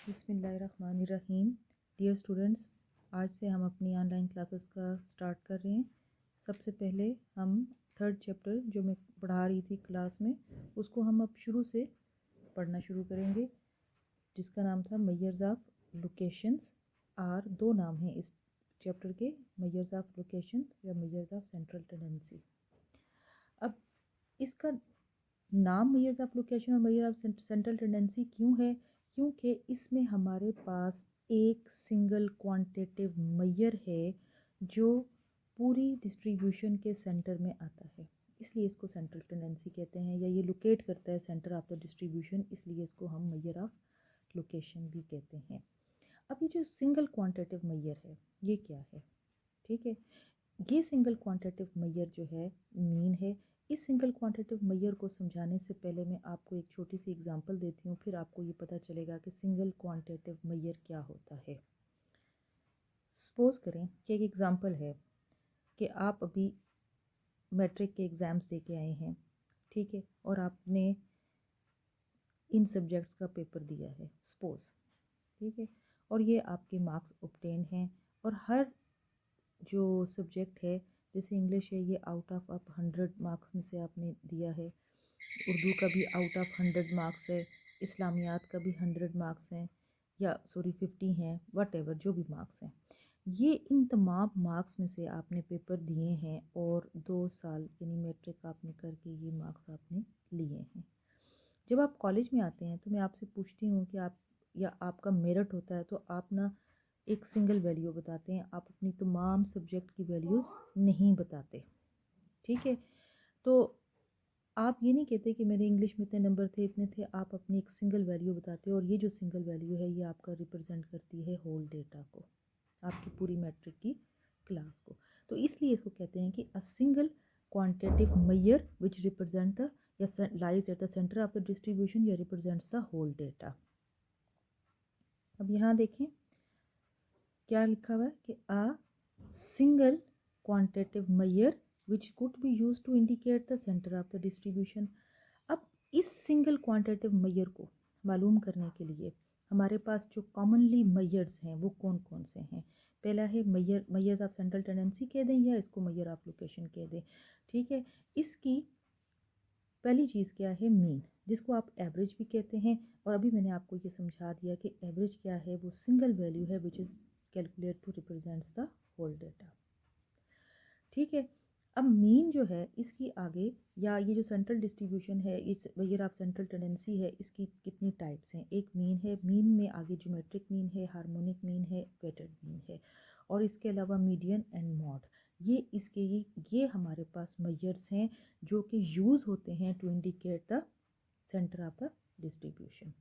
बिस्मिल्लाहिर्रहमानिर्रहीम। Dear students, आज से हम अपनी ऑनलाइन क्लासेस का स्टार्ट कर रहे हैं। सबसे पहले हम थर्ड चैप्टर जो मैं पढ़ा रही थी क्लास में, उसको हम अब शुरू से पढ़ना शुरू करेंगे, जिसका नाम था मेजर्स ऑफ लोकेशंस। और दो नाम हैं इस चैप्टर के, मेजर्स ऑफ लोकेशन या मेजर्स ऑफ सेंट्रल टेंडेंसी। अब इसका नाम मेजर्स ऑफ लोकेशन और मेजर ऑफ सेंट्रल टेंडेंसी क्यों है? क्योंकि इसमें हमारे पास एक सिंगल क्वांटिटेटिव मेजर है जो पूरी डिस्ट्रीब्यूशन के सेंटर में आता है, इसलिए इसको सेंट्रल टेंडेंसी कहते हैं, या ये लोकेट करता है सेंटर ऑफ द डिस्ट्रीब्यूशन, इसलिए इसको हम मेजर ऑफ लोकेशन भी कहते हैं। अब ये जो सिंगल क्वांटिटेटिव मेजर है ये क्या है? ठीक है, ये सिंगल क्वांटिटेटिव मेजर जो है मीन है। इस सिंगल क्वांटिटेटिव मेजर को समझाने से पहले मैं आपको एक छोटी सी एग्जांपल देती हूँ, फिर आपको ये पता चलेगा कि सिंगल क्वांटिटेटिव मेजर क्या होता है। सपोज करें कि एक एग्जांपल है कि आप अभी मैट्रिक के एग्ज़ाम्स दे के आए हैं, ठीक है, और आपने इन सब्जेक्ट्स का पेपर दिया है सपोज, ठीक है, और ये आपके मार्क्स ऑब्टेन हैं, और हर जो सब्जेक्ट है, जैसे इंग्लिश है, ये आउट ऑफ आप 100 मार्क्स में से आपने दिया है, उर्दू का भी आउट ऑफ 100 मार्क्स है, इस्लामियात का भी 100 मार्क्स हैं, या सॉरी 50 हैं, वट एवर जो भी मार्क्स हैं, ये इन तमाम मार्क्स में से आपने पेपर दिए हैं और 2 साल यानी मैट्रिक आपने करके ये मार्क्स आपने लिए हैं। जब आप कॉलेज में आते हैं तो मैं आपसे पूछती हूँ कि आप या आपका मेरिट होता है तो आप ना एक सिंगल वैल्यू बताते हैं, आप अपनी तमाम सब्जेक्ट की वैल्यूज़ नहीं बताते, ठीक है। तो आप ये नहीं कहते कि मेरे इंग्लिश में इतने नंबर थे, इतने थे, आप अपनी एक सिंगल वैल्यू बताते हो, और ये जो सिंगल वैल्यू है ये आपका रिप्रेजेंट करती है होल डेटा को, आपकी पूरी मैट्रिक की क्लास को। तो इसलिए इसको कहते हैं कि a single quantitative measure which represent the या lies at the centre of the distribution या रिप्रेजेंट्स द होल डेटा। अब यहाँ देखें क्या लिखा हुआ है कि a single quantitative measure which could be use to indicate the centre of the distribution. अब इस सिंगल क्वांटिटेटिव मेजर को मालूम करने के लिए हमारे पास जो कॉमनली मेजर्स हैं वो कौन कौन से हैं? पहला है मेजर्स ऑफ सेंट्रल टेंडेंसी कह दें या इसको मेजर ऑफ लोकेशन कह दें, ठीक है। इसकी पहली चीज़ क्या है? मीन, जिसको आप एवरेज भी कहते हैं, और अभी मैंने आपको ये समझा दिया कि एवरेज क्या है, वो सिंगल वैल्यू है which is calculate to represents the whole data, ठीक है। अब मीन जो है इसकी आगे, या ये जो सेंट्रल डिस्ट्रीब्यूशन है, इस मेजर ऑफ सेंट्रल टेंडेंसी है, इसकी कितनी टाइप्स हैं? एक मीन है, मीन में आगे ज्योमेट्रिक मीन है, हार्मोनिक मीन है, वेटेड मीन है, और इसके अलावा मीडियन एंड मॉड, ये हमारे पास मेजर्स हैं जो कि यूज़ होते हैं to indicate the centre of the distribution.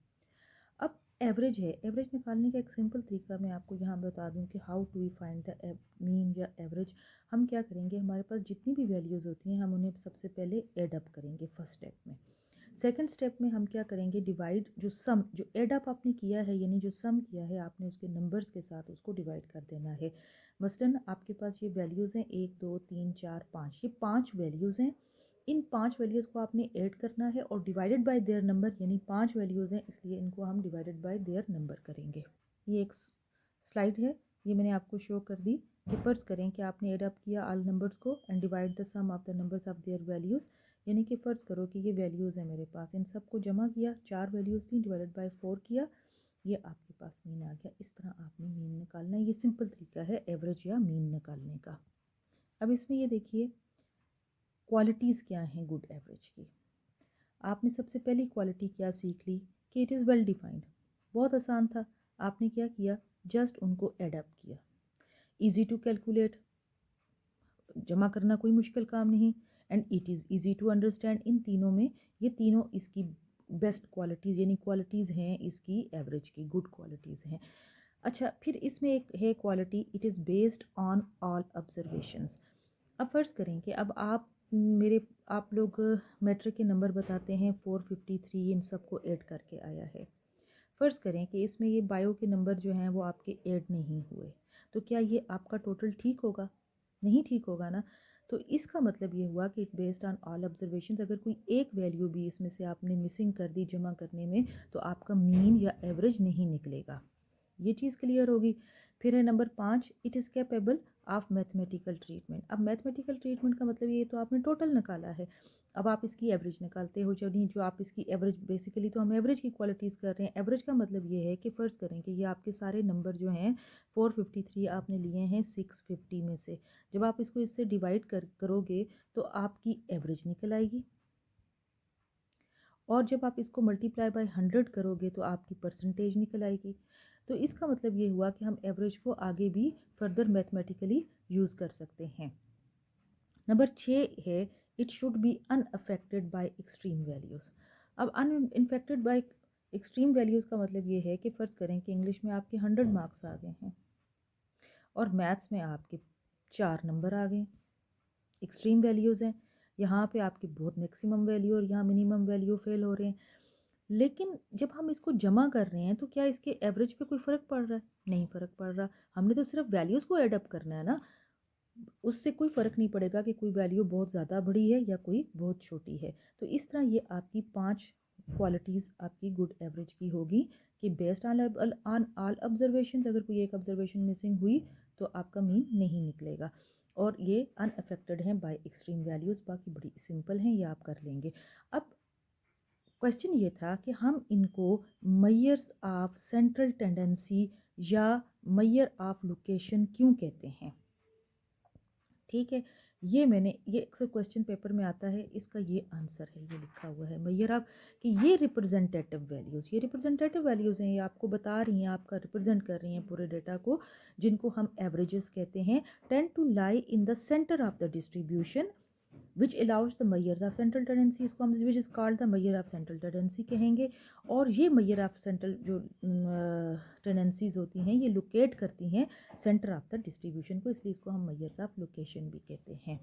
अब एवरेज है, एवरेज निकालने का एक सिंपल तरीका मैं आपको यहाँ बता दूँ कि how to we find the mean या एवरेज। हम क्या करेंगे, हमारे पास जितनी भी वैल्यूज़ होती हैं हम उन्हें सबसे पहले एड अप करेंगे फर्स्ट स्टेप में। सेकंड स्टेप में हम क्या करेंगे, डिवाइड, जो एड अप आपने किया है यानी जो सम किया है आपने उसके नंबर्स के साथ उसको डिवाइड कर देना है। मसलन आपके पास ये वैल्यूज़ हैं 1 2 3 4 5, ये 5 वैल्यूज़ हैं, इन 5 वैल्यूज़ को आपने ऐड करना है और डिवाइडेड बाय देयर नंबर, यानी 5 वैल्यूज़ हैं इसलिए इनको हम डिवाइडेड बाय देयर नंबर करेंगे। ये एक स्लाइड है, ये मैंने आपको शो कर दी कि फ़र्ज़ करें कि आपने ऐड अप किया ऑल नंबर्स को and divide the sum of the numbers of their values, यानी कि फ़र्ज़ करो कि ये वैल्यूज़ हैं मेरे पास, इन सबको जमा किया, 4 वैल्यूज़ थी, डिवाइडेड बाय 4 किया, ये आपके पास मीन आ गया। इस तरह आपने मीन निकालना है, ये सिंपल तरीका है एवरेज या मीन निकालने का। अब इसमें ये देखिए क्वालिटीज़ क्या हैं गुड एवरेज की। आपने सबसे पहली क्वालिटी क्या सीख ली कि इट इज़ वेल डिफाइंड, बहुत आसान था, आपने क्या किया, जस्ट उनको एड अप किया। ईजी टू कैलकुलेट, जमा करना कोई मुश्किल काम नहीं, and it is easy to understand. इन तीनों में ये तीनों इसकी बेस्ट क्वालिटीज़ यानी क्वालिटीज़ हैं इसकी एवरेज की, गुड क्वालिटीज़ हैं। अच्छा, फिर इसमें एक है quality, it is based on all observations. अब फ़र्ज़ करें कि अब आप लोग मैट्रिक के नंबर बताते हैं 453, इन सबको ऐड करके आया है। फ़र्ज़ करें कि इसमें ये बायो के नंबर जो हैं वो आपके ऐड नहीं हुए, तो क्या ये आपका टोटल ठीक होगा? नहीं ठीक होगा ना। तो इसका मतलब ये हुआ कि it based on all observations, अगर कोई एक वैल्यू भी इसमें से आपने मिसिंग कर दी जमा करने में तो आपका मीन या एवरेज नहीं निकलेगा। ये चीज़ क्लियर होगी। फिर है number 5, it is capable of mathematical treatment. अब मैथमेटिकल ट्रीटमेंट का मतलब ये तो आपने टोटल निकाला है, अब आप इसकी एवरेज निकालते हो। जो आप इसकी एवरेज, बेसिकली तो हम एवरेज की क्वालिटीज़ कर रहे हैं। एवरेज का मतलब ये है कि फ़र्ज़ करें कि ये आपके सारे नंबर जो हैं 453 आपने लिए हैं 650 में से, जब आप इसको इससे डिवाइड करोगे तो आपकी एवरेज निकल आएगी, और जब आप इसको मल्टीप्लाई बाय 100 करोगे तो आपकी परसेंटेज निकल आएगी। तो इसका मतलब ये हुआ कि हम एवरेज को आगे भी फर्दर मैथमेटिकली यूज़ कर सकते हैं। नंबर 6 है, it should be unaffected bye extreme values. अब अनइन्फेक्टेड बाय एक्सट्रीम वैल्यूज़ का मतलब ये है कि फ़र्ज़ करें कि इंग्लिश में आपके 100 मार्क्स आ गए हैं और मैथ्स में आपके 4 नंबर आ गए, एक्सट्रीम वैल्यूज़ हैं, यहाँ पे आपकी बहुत मैक्सिमम वैल्यू और यहाँ मिनिमम वैल्यू फेल हो रहे हैं। लेकिन जब हम इसको जमा कर रहे हैं तो क्या इसके एवरेज पे कोई फ़र्क पड़ रहा है? नहीं फ़र्क पड़ रहा। हमने तो सिर्फ वैल्यूज़ को ऐड अप करना है ना, उससे कोई फ़र्क नहीं पड़ेगा कि कोई वैल्यू बहुत ज़्यादा बड़ी है या कोई बहुत छोटी है। तो इस तरह ये आपकी 5 क्वालिटीज़ आपकी गुड एवरेज की होगी कि बेस्ड ऑन ऑल ऑब्जर्वेशंस, अगर कोई एक ऑब्जर्वेशन मिसिंग हुई तो आपका मीन नहीं निकलेगा, और ये अनअफेक्टेड हैं बाय एक्सट्रीम वैल्यूज़। बाकी बड़ी सिंपल हैं, ये आप कर लेंगे। अब क्वेश्चन ये था कि हम इनको मैयर्स ऑफ सेंट्रल टेंडेंसी या मैयर ऑफ लोकेशन क्यों कहते हैं। ठीक है, ये अक्सर क्वेश्चन पेपर में आता है, इसका ये आंसर है, ये लिखा हुआ है मैयर ऑफ, कि ये रिप्रेजेंटेटिव वैल्यूज़ हैं, ये आपको बता रही हैं, आपका रिप्रेजेंट कर रही हैं पूरे डेटा को, जिनको हम एवरेजेस कहते हैं, tend to lie in the centre of the distribution which allows the measure of central tendency, इसको हम which is called the measure of central tendency कहेंगे। और ये मैयर ऑफ सेंट्रल जो टेंडेंसीज होती हैं ये लोकेट करती हैं सेंटर ऑफ द डिस्ट्रीब्यूशन को, इसलिए इसको हम मैयर्स ऑफ लोकेशन भी कहते हैं।